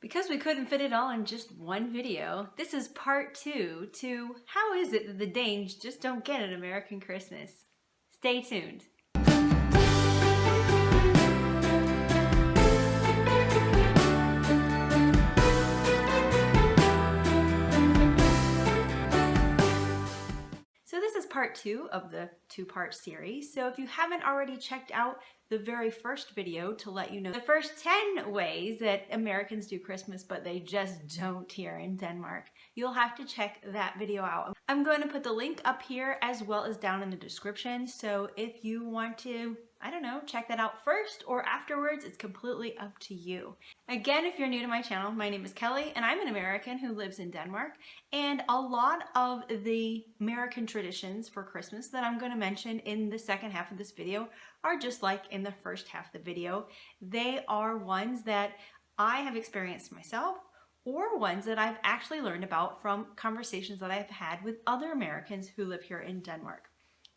Because we couldn't fit it all in just one video, this is part 2 to how is it that the Danes just don't get an American Christmas? Stay tuned. So this is part 2 of the 2-part series. So if you haven't already checked out the very first video to let you know the first 10 ways that Americans do Christmas but they just don't here in Denmark, you'll have to check that video out. I'm going to put the link up here as well as down in the description. So if you want to, I don't know, check that out first or afterwards, it's completely up to you. Again, if you're new to my channel, my name is Kelly and I'm an American who lives in Denmark. And a lot of the American traditions for Christmas that I'm going to mention in the second half of this video are just like in the first half of the video. They are ones that I have experienced myself or ones that I've actually learned about from conversations that I've had with other Americans who live here in Denmark.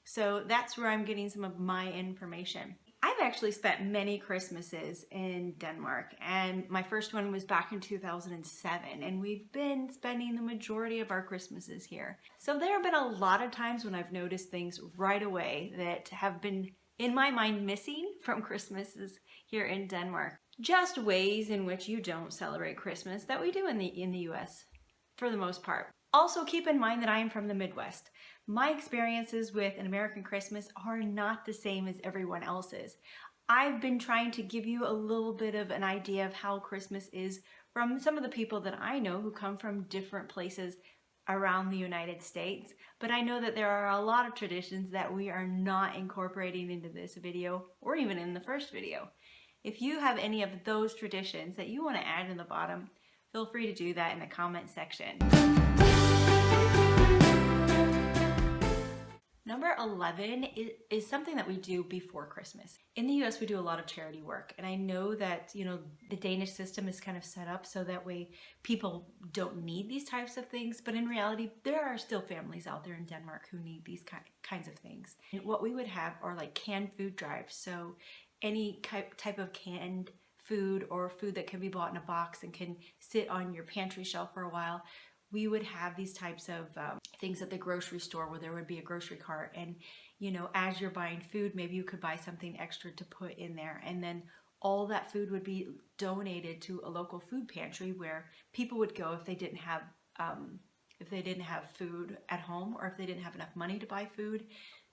So that's where I'm getting some of my information. I've actually spent many Christmases in Denmark, and my first one was back in 2007, and we've been spending the majority of our Christmases here. So there have been a lot of times when I've noticed things right away that have been, in my mind, missing from Christmases here in Denmark. Just ways in which you don't celebrate Christmas that we do in the US, for the most part. Also keep in mind that I am from the Midwest. My experiences with an American Christmas are not the same as everyone else's. I've been trying to give you a little bit of an idea of how Christmas is from some of the people that I know who come from different places around the United States, but I know that there are a lot of traditions that we are not incorporating into this video or even in the first video. If you have any of those traditions that you want to add in the bottom, feel free to do that in the comment section. Number 11 is something that we do before Christmas. In the US, we do a lot of charity work, and I know that, the Danish system is kind of set up so that way people don't need these types of things, but in reality, there are still families out there in Denmark who need these kinds of things. And what we would have are like canned food drives, so any type of canned food or food that can be bought in a box and can sit on your pantry shelf for a while. We would have these types of things at the grocery store where there would be a grocery cart, and as you're buying food, maybe you could buy something extra to put in there, and then all that food would be donated to a local food pantry where people would go if they didn't have food at home, or if they didn't have enough money to buy food.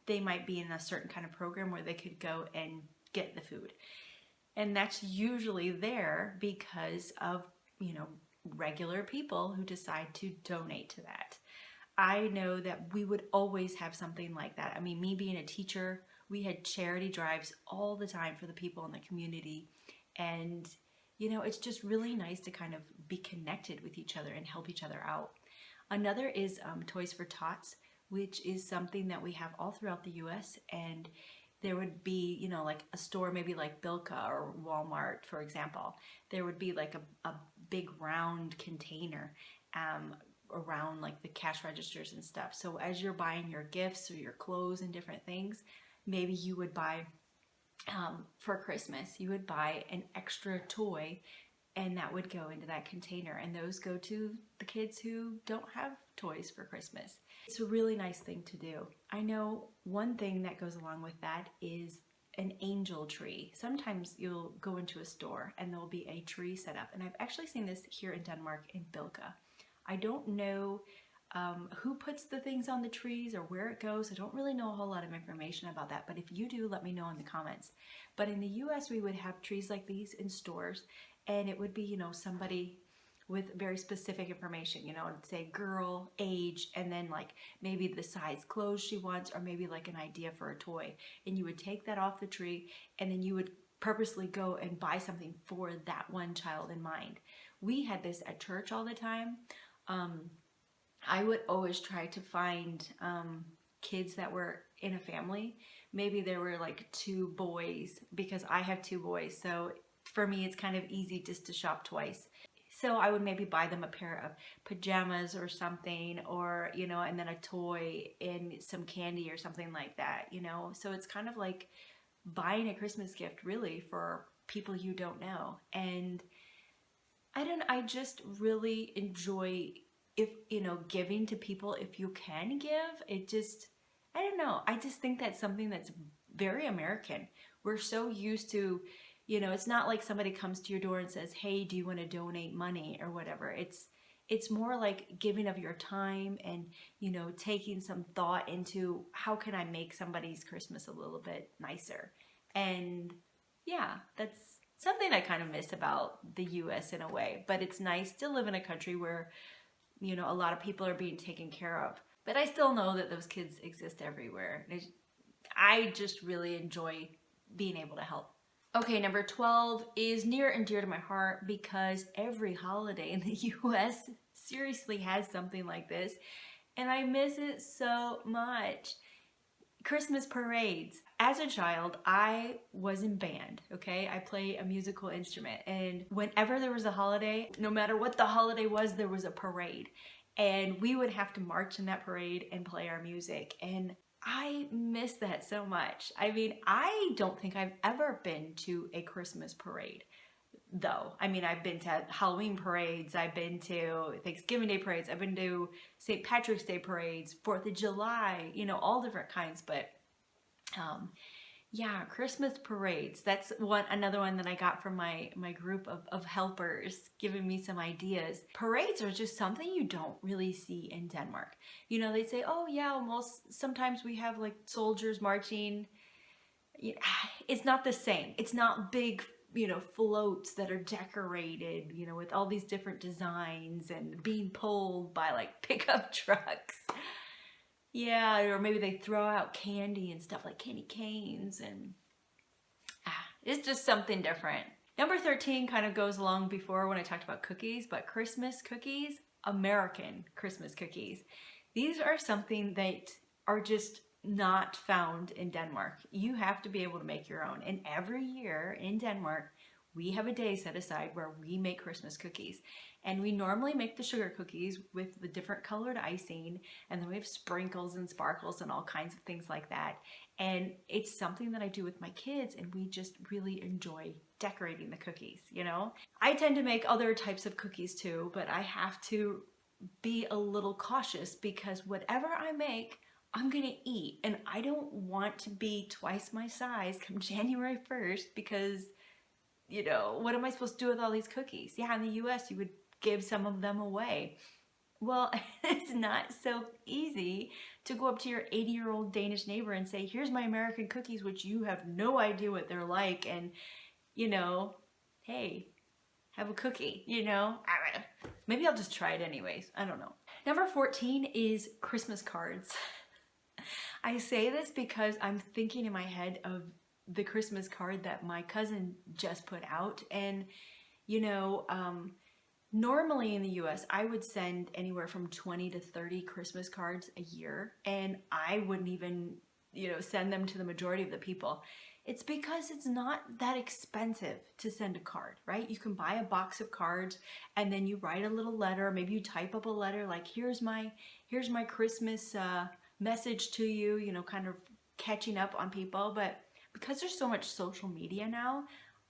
They might be in a certain kind of program where they could go and get the food, and that's usually there because of regular people who decide to donate to that. I know that we would always have something like that. I mean, me being a teacher, we had charity drives all the time for the people in the community. And, it's just really nice to kind of be connected with each other and help each other out. Another is Toys for Tots, which is something that we have all throughout the US. And there would be, like a store, maybe like Bilka or Walmart, for example. There would be like a big round container around like the cash registers and stuff. So as you're buying your gifts or your clothes and different things, maybe you would buy, for Christmas, you would buy an extra toy, and that would go into that container, and those go to the kids who don't have toys for Christmas. It's a really nice thing to do. I know one thing that goes along with that is an angel tree. Sometimes you'll go into a store and there'll be a tree set up, and I've actually seen this here in Denmark in Bilka. I don't know who puts the things on the trees or where it goes. I don't really know a whole lot of information about that, but if you do, let me know in the comments. But in the US, we would have trees like these in stores, and it would be, somebody with very specific information, it'd say girl, age, and then like maybe the size clothes she wants, or maybe like an idea for a toy. And you would take that off the tree, and then you would purposely go and buy something for that one child in mind. We had this at church all the time. I would always try to find kids that were in a family. Maybe there were like 2 boys, because I have 2 boys. So for me, it's kind of easy just to shop twice. So I would maybe buy them a pair of pajamas or something, or, and then a toy and some candy or something like that, So it's kind of like buying a Christmas gift really for people you don't know. And I don't, I just really enjoy, if, giving to people if you can give. It just, I don't know. I just think that's something that's very American. We're so used to, it's not like somebody comes to your door and says, "Hey, do you want to donate money?" or whatever. It's more like giving of your time and, taking some thought into how can I make somebody's Christmas a little bit nicer. And yeah, that's something I kind of miss about the US in a way. But it's nice to live in a country where, a lot of people are being taken care of. But I still know that those kids exist everywhere. I just really enjoy being able to help. Okay, number 12 is near and dear to my heart because every holiday in the US seriously has something like this, and I miss it so much. Christmas parades. As a child, I was in band, okay? I play a musical instrument, and whenever there was a holiday, no matter what the holiday was, there was a parade. And we would have to march in that parade and play our music. And I miss that so much. I mean, I don't think I've ever been to a Christmas parade, though. I mean, I've been to Halloween parades, I've been to Thanksgiving Day parades, I've been to St. Patrick's Day parades, 4th of July, all different kinds. But yeah, Christmas parades. That's another one that I got from my group of helpers, giving me some ideas. Parades are just something you don't really see in Denmark. They say, "Oh yeah, well, sometimes we have like soldiers marching." It's not the same. It's not big, floats that are decorated, with all these different designs and being pulled by like pickup trucks. Yeah, or maybe they throw out candy and stuff like candy canes, and it's just something different. Number 13 kind of goes along before when I talked about cookies, but Christmas cookies, American Christmas cookies. These are something that are just not found in Denmark. You have to be able to make your own. And every year in Denmark, we have a day set aside where we make Christmas cookies. And we normally make the sugar cookies with the different colored icing, and then we have sprinkles and sparkles and all kinds of things like that. And it's something that I do with my kids, and we just really enjoy decorating the cookies, I tend to make other types of cookies too, but I have to be a little cautious because whatever I make, I'm gonna eat, and I don't want to be twice my size come January 1st because, what am I supposed to do with all these cookies? Yeah, in the US, you would give some of them away. Well, it's not so easy to go up to your 80-year-old Danish neighbor and say, "Here's my American cookies," which you have no idea what they're like, and, hey, have a cookie, Maybe I'll just try it anyways. I don't know. Number 14 is Christmas cards. I say this because I'm thinking in my head of the Christmas card that my cousin just put out. And, normally in the US, I would send anywhere from 20 to 30 Christmas cards a year. And I wouldn't even, send them to the majority of the people. It's because it's not that expensive to send a card, right? You can buy a box of cards and then you write a little letter. Maybe you type up a letter like, here's my Christmas message to you, kind of catching up on people. But because there's so much social media now,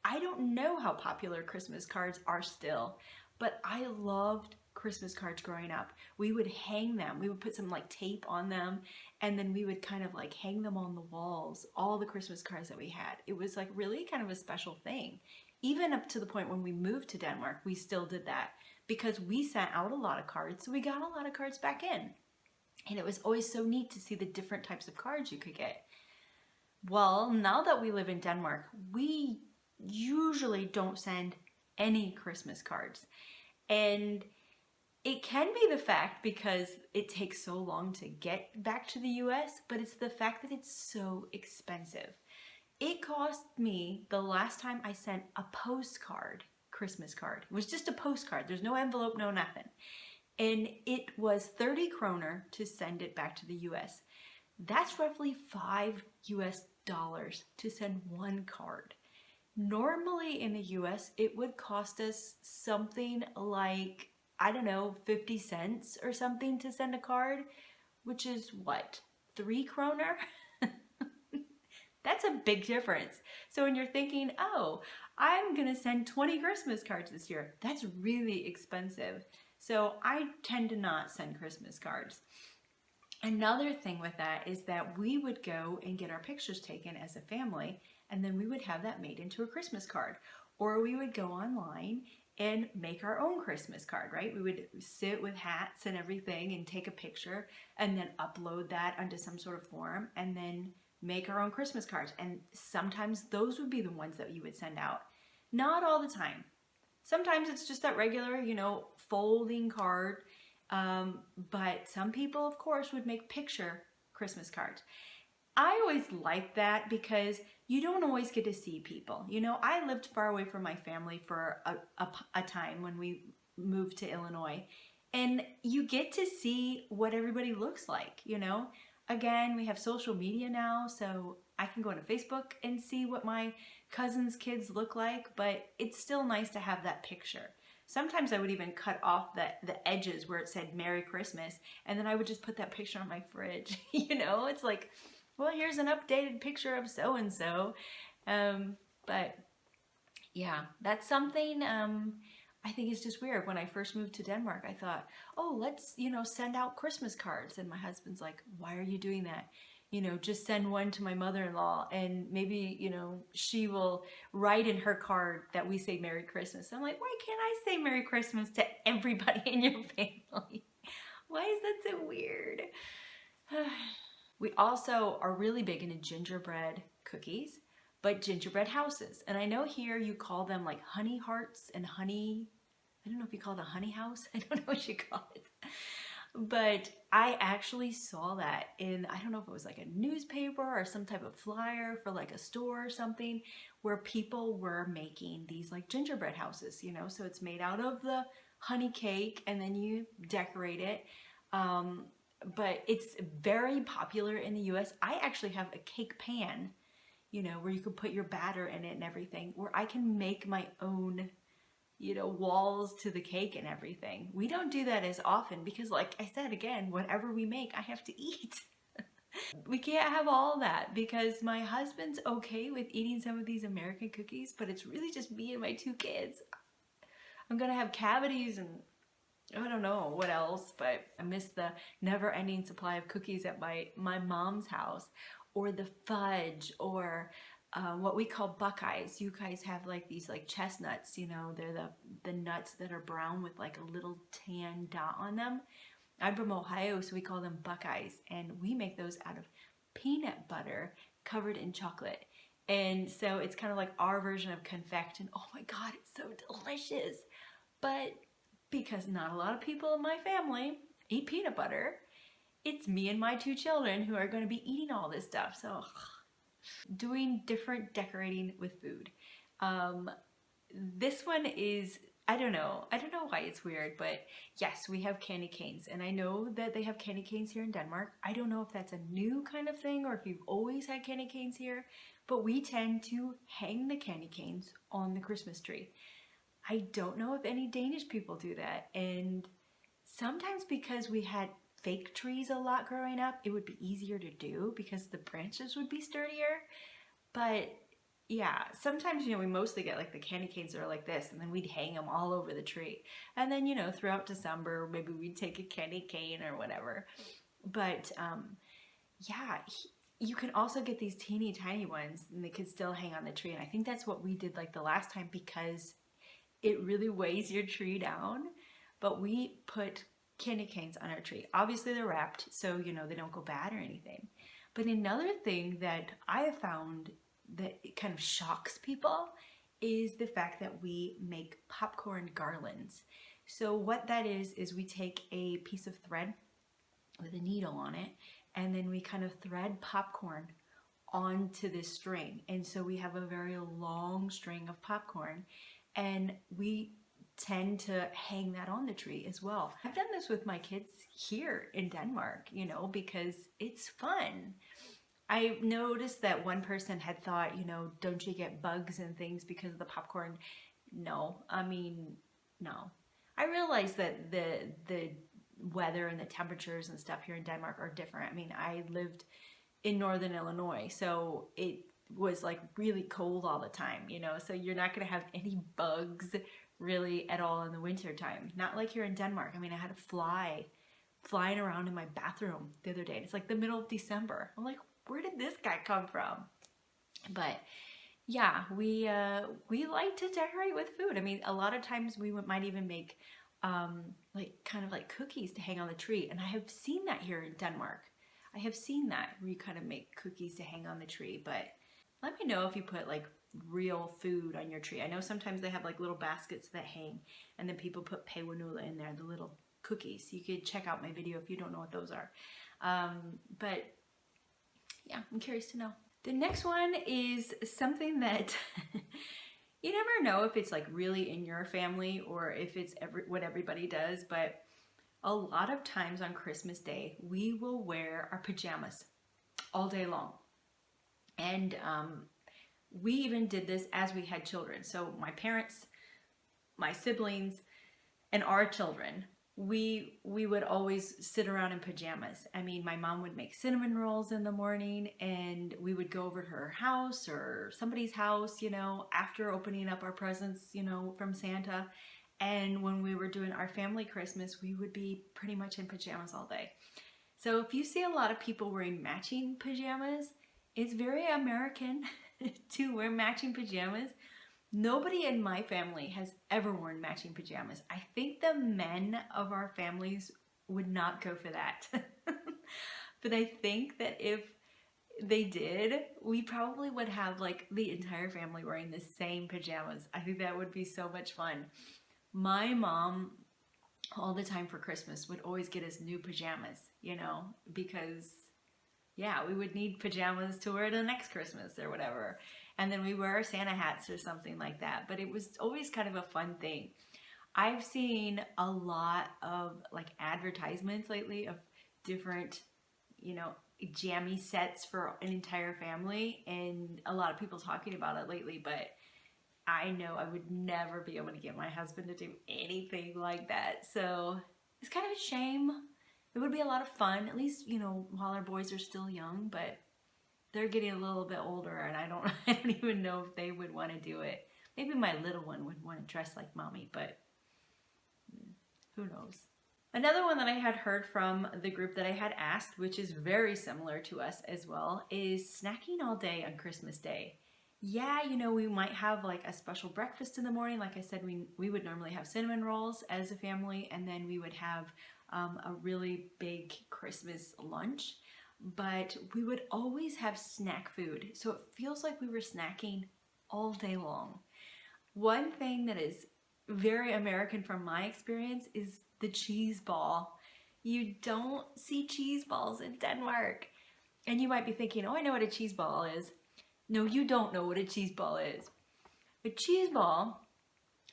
I don't know how popular Christmas cards are still, but I loved Christmas cards growing up. We would hang them. We would put some like tape on them, and then we would kind of like hang them on the walls, all the Christmas cards that we had. It was like really kind of a special thing. Even up to the point when we moved to Denmark, we still did that because we sent out a lot of cards, so we got a lot of cards back in. And it was always so neat to see the different types of cards you could get. Well, now that we live in Denmark, we usually don't send any Christmas cards. And it can be the fact because it takes so long to get back to the US, but it's the fact that it's so expensive. It cost me, the last time I sent a postcard, Christmas card, it was just a postcard. There's no envelope, no nothing. And it was 30 kroner to send it back to the US. That's roughly $5 to send one card. Normally in the US, it would cost us something like, 50 cents or something to send a card, which is what, 3 kroner? That's a big difference. So when you're thinking, oh, I'm going to send 20 Christmas cards this year, that's really expensive. So I tend to not send Christmas cards. Another thing with that is that we would go and get our pictures taken as a family, and then we would have that made into a Christmas card. Or we would go online and make our own Christmas card, right? We would sit with hats and everything and take a picture and then upload that onto some sort of form and then make our own Christmas cards. And sometimes those would be the ones that you would send out. Not all the time. Sometimes it's just that regular, folding card. But some people, of course, would make picture Christmas cards. I always like that because you don't always get to see people. I lived far away from my family for a time when we moved to Illinois, and you get to see what everybody looks like. Again, we have social media now, so I can go on Facebook and see what my cousins' kids look like, but it's still nice to have that picture. Sometimes I would even cut off the edges where it said Merry Christmas, and then I would just put that picture on my fridge. It's like, well, here's an updated picture of so-and-so. But yeah, that's something I think is just weird. When I first moved to Denmark, I thought, oh, let's, send out Christmas cards. And my husband's like, why are you doing that? Just send one to my mother-in-law and maybe, she will write in her card that we say Merry Christmas. I'm like, why can't I say Merry Christmas to everybody in your family? Why is that so weird? We also are really big into gingerbread cookies, but gingerbread houses. And I know here you call them like honey hearts and honey, I don't know if you call it a honey house. I don't know what you call it. But I actually saw that in, I don't know if it was like a newspaper or some type of flyer for like a store or something, where people were making these like gingerbread houses, so it's made out of the honey cake and then you decorate it. But it's very popular in the US. I actually have a cake pan, where you can put your batter in it and everything, where I can make my own walls to the cake and everything. We don't do that as often because, like I said, again, whatever we make, I have to eat. We can't have all that because my husband's okay with eating some of these American cookies, but it's really just me and my 2 kids. I'm gonna have cavities and I don't know what else, but I miss the never-ending supply of cookies at my mom's house, or the fudge, or what we call Buckeyes. You guys have like these like chestnuts, they're the nuts that are brown with like a little tan dot on them. I'm from Ohio, so we call them Buckeyes, and we make those out of peanut butter covered in chocolate. And so it's kind of like our version of confect, and oh my God, it's so delicious. But because not a lot of people in my family eat peanut butter, it's me and my 2 children who are going to be eating all this stuff. So doing different decorating with food. This one is, I don't know why it's weird, but yes, we have candy canes, and I know that they have candy canes here in Denmark. I don't know if that's a new kind of thing or if you've always had candy canes here, but we tend to hang the candy canes on the Christmas tree. I don't know if any Danish people do that, and sometimes because we had fake trees a lot growing up, it would be easier to do because the branches would be sturdier. But yeah, sometimes, we mostly get like the candy canes that are like this, and then we'd hang them all over the tree. And then, throughout December, maybe we'd take a candy cane or whatever. But yeah, you can also get these teeny tiny ones, and they could still hang on the tree. And I think that's what we did like the last time because it really weighs your tree down. But we put candy canes on our tree. Obviously they're wrapped, so they don't go bad or anything. But another thing that I have found that it kind of shocks people is the fact that we make popcorn garlands. So what that is we take a piece of thread with a needle on it, and then we kind of thread popcorn onto this string. And so we have a very long string of popcorn, and we tend to hang that on the tree as well. I've done this with my kids here in Denmark, because it's fun. I noticed that one person had thought, don't you get bugs and things because of the popcorn? No, no. I realized that the weather and the temperatures and stuff here in Denmark are different. I lived in northern Illinois, so was like really cold all the time, you know, so you're not going to have any bugs really at all in the winter time. Not like here in Denmark. I mean, I had a fly flying around in my bathroom the other day. It's like the middle of December. I'm like, where did this guy come from? But yeah, we like to decorate with food. I mean, a lot of times we might even make like kind of like cookies to hang on the tree, and I have seen that here in Denmark. I have seen that where you kind of make cookies to hang on the tree, but let me know if you put like real food on your tree. I know sometimes they have like little baskets that hang, and then people put pajamas in there, the little cookies. You could check out my video if you don't know what those are. But yeah, I'm curious to know. The next one is something that you never know if it's like really in your family or if it's what everybody does, but a lot of times on Christmas Day, we will wear our pajamas all day long. And we even did this as we had children. So my parents, my siblings, and our children, we would always sit around in pajamas. I mean, my mom would make cinnamon rolls in the morning, and we would go over to her house or somebody's house, you know, after opening up our presents, you know, from Santa. And when we were doing our family Christmas, we would be pretty much in pajamas all day. So if you see a lot of people wearing matching pajamas, it's very American to wear matching pajamas. Nobody in my family has ever worn matching pajamas. I think the men of our families would not go for that. But I think that if they did, we probably would have like the entire family wearing the same pajamas. I think that would be so much fun. My mom, all the time for Christmas, would always get us new pajamas, you know, because yeah, we would need pajamas to wear the next Christmas or whatever. And then we wear our Santa hats or something like that. But it was always kind of a fun thing. I've seen a lot of like advertisements lately of different, you know, jammy sets for an entire family. And a lot of people talking about it lately. But I know I would never be able to get my husband to do anything like that. So it's kind of a shame. It would be a lot of fun, at least, you know, while our boys are still young, but they're getting a little bit older, and I don't even know if they would want to do it. Maybe my little one would want to dress like mommy, but who knows. Another one that I had heard from the group that I had asked, which is very similar to us as well, is snacking all day on Christmas Day. Yeah, you know, we might have like a special breakfast in the morning. Like I said, we would normally have cinnamon rolls as a family, and then we would have a really big Christmas lunch. But we would always have snack food, so it feels like we were snacking all day long. One thing that is very American from my experience is the cheese ball. You don't see cheese balls in Denmark. And you might be thinking, oh, I know what a cheese ball is. No, you don't know what a cheese ball is. A cheese ball,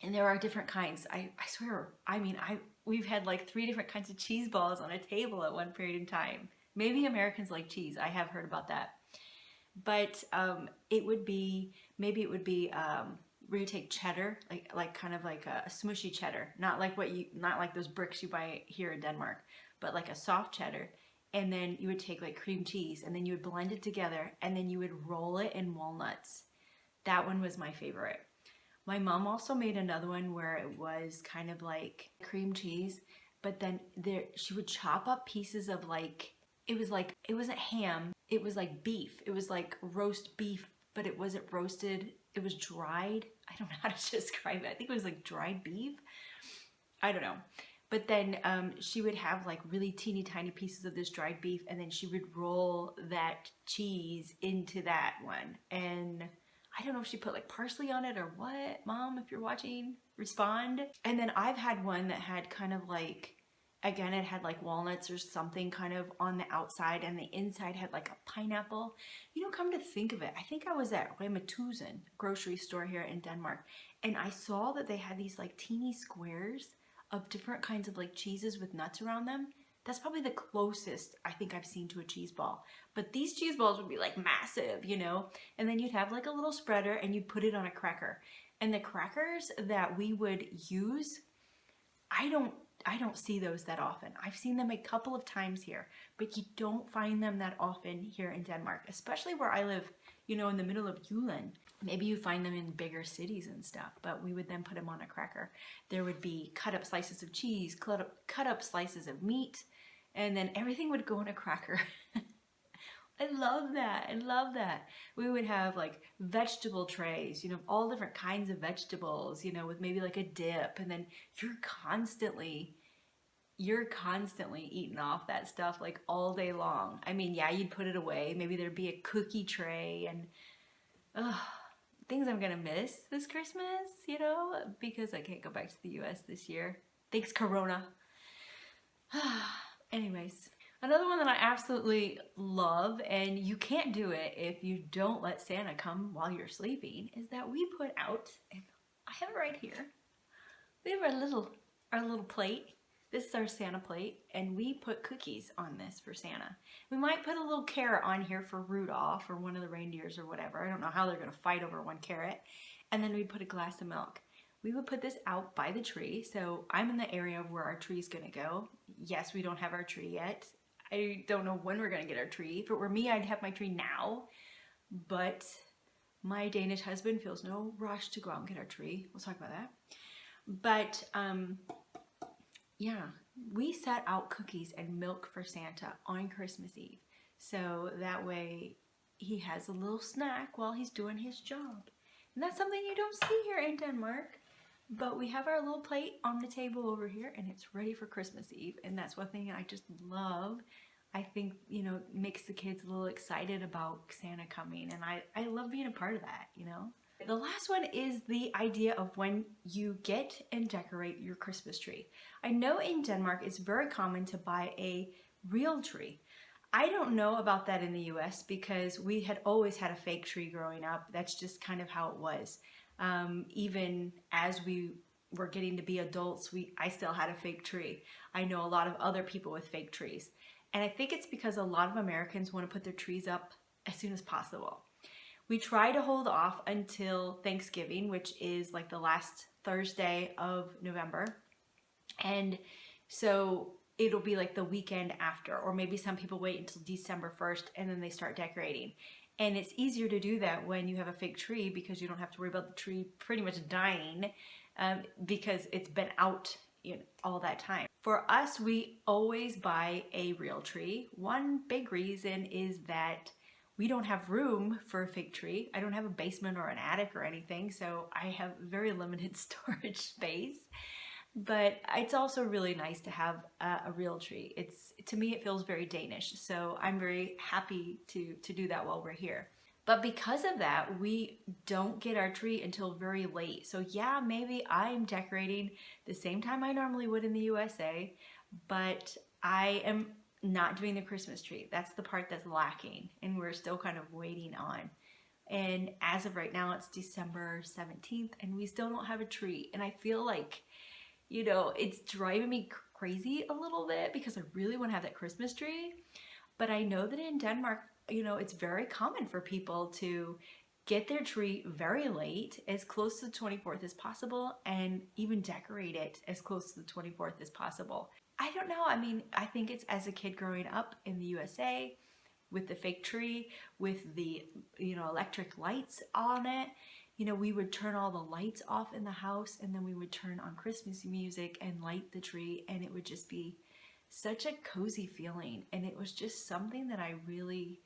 and there are different kinds. I swear, I mean, we've had like 3 different kinds of cheese balls on a table at one period in time. Maybe Americans like cheese. I have heard about that. But it would be where you take cheddar, like kind of like a smushy cheddar, not like those bricks you buy here in Denmark, but like a soft cheddar. And then you would take like cream cheese, and then you would blend it together, and then you would roll it in walnuts. That one was my favorite. My mom also made another one where it was kind of like cream cheese, but then she would chop up pieces of like, it wasn't ham, it was like beef. It was like roast beef, but it wasn't roasted. It was dried. I don't know how to describe it. I think it was like dried beef. I don't know. But then she would have like really teeny tiny pieces of this dried beef, and then she would roll that cheese into that one. And I don't know if she put like parsley on it or what. Mom, if you're watching, respond. And then I've had one that had kind of like, again, it had like walnuts or something kind of on the outside, and the inside had like a pineapple. You know, come to think of it, I think I was at Rema 1000 grocery store here in Denmark, and I saw that they had these like teeny squares of different kinds of like cheeses with nuts around them. That's probably the closest I think I've seen to a cheese ball. But these cheese balls would be like massive, you know? And then you'd have like a little spreader, and you'd put it on a cracker. And the crackers that we would use, I don't I don't see those that often. I've seen them a couple of times here, but you don't find them that often here in Denmark, especially where I live, you know, in the middle of Jylland. Maybe you find them in bigger cities and stuff, but we would then put them on a cracker. There would be cut up slices of cheese, cut up slices of meat, and then everything would go on a cracker. I love that. I love that. We would have like vegetable trays, you know, all different kinds of vegetables, you know, with maybe like a dip, and then you're constantly eating off that stuff like all day long. I mean, yeah, you'd put it away. Maybe there'd be a cookie tray and things I'm gonna miss this Christmas, you know, because I can't go back to the US this year. Thanks, Corona. Anyways. Another one that I absolutely love, and you can't do it if you don't let Santa come while you're sleeping, is that we put out, and I have it right here, we have our little plate. This is our Santa plate, and we put cookies on this for Santa. We might put a little carrot on here for Rudolph or one of the reindeers or whatever. I don't know how they're gonna fight over one carrot. And then we put a glass of milk. We would put this out by the tree. So I'm in the area of where our tree is gonna go. Yes, we don't have our tree yet. I don't know when we're gonna get our tree. If it were me, I'd have my tree now. But my Danish husband feels no rush to go out and get our tree. We'll talk about that. But yeah, we set out cookies and milk for Santa on Christmas Eve. So that way he has a little snack while he's doing his job. And that's something you don't see here in Denmark. But we have our little plate on the table over here, and it's ready for Christmas Eve. And that's one thing I just love. I think, you know, makes the kids a little excited about Santa coming. And I love being a part of that, you know. The last one is the idea of when you get and decorate your Christmas tree. I know in Denmark it's very common to buy a real tree. I don't know about that in the US because we had always had a fake tree growing up. That's just kind of how it was. Even as we were getting to be adults, I still had a fake tree. I know a lot of other people with fake trees. And I think it's because a lot of Americans want to put their trees up as soon as possible. We try to hold off until Thanksgiving, which is like the last Thursday of November. And so it'll be like the weekend after, or maybe some people wait until December 1st and then they start decorating. And it's easier to do that when you have a fake tree because you don't have to worry about the tree pretty much dying because it's been out, you know, all that time. For us, we always buy a real tree. One big reason is that we don't have room for a fake tree. I don't have a basement or an attic or anything, so I have very limited storage space. But it's also really nice to have a real tree. To me, it feels very Danish, so I'm very happy to do that while we're here. But because of that, we don't get our tree until very late. So yeah, maybe I'm decorating the same time I normally would in the USA, but I am not doing the Christmas tree. That's the part that's lacking, and we're still kind of waiting on. And as of right now, it's December 17th, and we still don't have a tree. And I feel like, you know, it's driving me crazy a little bit because I really want to have that Christmas tree. But I know that in Denmark, you know, it's very common for people to get their tree very late, as close to the 24th as possible, and even decorate it as close to the 24th as possible. I don't know. I mean, I think it's as a kid growing up in the USA with the fake tree, with the, you know, electric lights on it. You know, we would turn all the lights off in the house, and then we would turn on Christmas music and light the tree, and it would just be such a cozy feeling. And it was just something that I really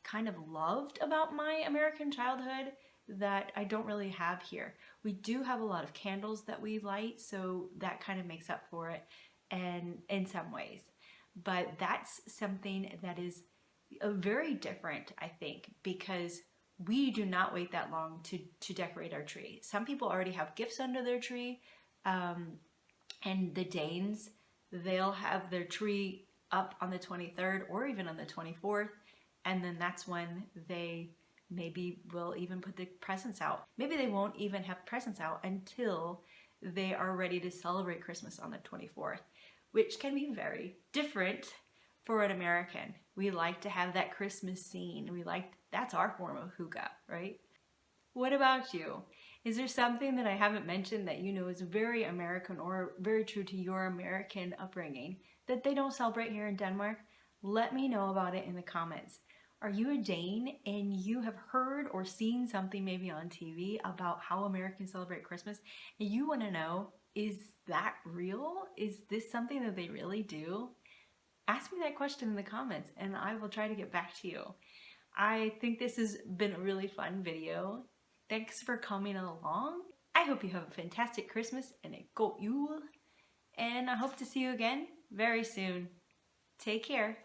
kind of loved about my American childhood that I don't really have here. We do have a lot of candles that we light, so that kind of makes up for it, and in some ways. But that's something that is very different, I think, because we do not wait that long to decorate our tree. Some people already have gifts under their tree, and the Danes, they'll have their tree up on the 23rd or even on the 24th, and then that's when they maybe will even put the presents out. Maybe they won't even have presents out until they are ready to celebrate Christmas on the 24th, which can be very different for an American. We like to have that Christmas scene. That's our form of hookah, right? What about you? Is there something that I haven't mentioned that you know is very American or very true to your American upbringing that they don't celebrate here in Denmark? Let me know about it in the comments. Are you a Dane and you have heard or seen something maybe on TV about how Americans celebrate Christmas and you want to know, is that real? Is this something that they really do? Ask me that question in the comments and I will try to get back to you. I think this has been a really fun video. Thanks for coming along. I hope you have a fantastic Christmas and a god jul. And I hope to see you again very soon. Take care.